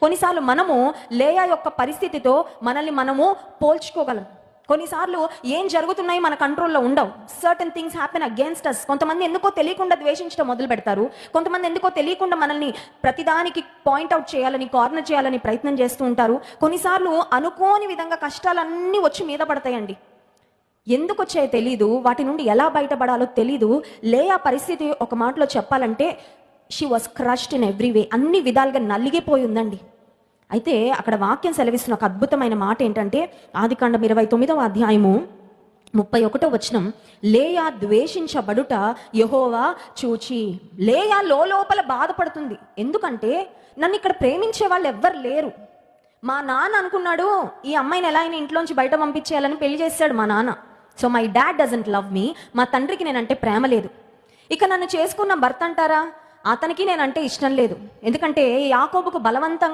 కొన్నిసార్లు మనము లేయా యొక్క పరిస్థితితో మనల్ని మనము పోల్చుకోగలం. కొన్నిసార్లు ఏం జరుగుతున్నాయి మన కంట్రోల్లో ఉండవు. Certain things happen against us. కొంతమంది ఎందుకో తెలియకుండా ద్వేషించడం మొదలు పెడతారు. కొంతమంది ఎందుకో తెలియకుండా మనల్ని ప్రతిదానికి పాయింట్అవుట్ చేయాలని, కార్నర్ చేయాలని ప్రయత్నం చేస్తూ ఉంటారు. కొన్నిసార్లు అనుకోని విధంగా కష్టాలన్నీ వచ్చి మీద పడతాయండి. ఎందుకు వచ్చాయో తెలీదు, వాటి నుండి ఎలా బయటపడాలో తెలీదు. లేయా పరిస్థితి ఒక మాటలో చెప్పాలంటే she was crushed in every way. అన్ని విధాలుగా నలిగిపోయి ఉందండి. అయితే అక్కడ వాక్యం సెలవిస్తున్న ఒక అద్భుతమైన మాట ఏంటంటే, ఆదికాండం 29వ అధ్యాయము 31వ వచనం, లేయా ద్వేషించబడుట యెహోవా చూచి. లేయా లోపల బాధపడుతుంది. ఎందుకంటే నన్ను ఇక్కడ ప్రేమించే వాళ్ళు ఎవ్వరు లేరు. మా నాన్న అనుకున్నాడు ఈ అమ్మాయిని ఎలా అయినా ఇంట్లోంచి బయట పంపించేయాలని పెళ్లి చేశాడు మా నాన్న. So my dad doesn't love మీ. మా తండ్రికి నేనంటే ప్రేమ లేదు. ఇక నన్ను చేసుకున్న భర్త అంటారా, అతనికి నేనంటే ఇష్టం లేదు. ఎందుకంటే యాకోబుకు బలవంతంగా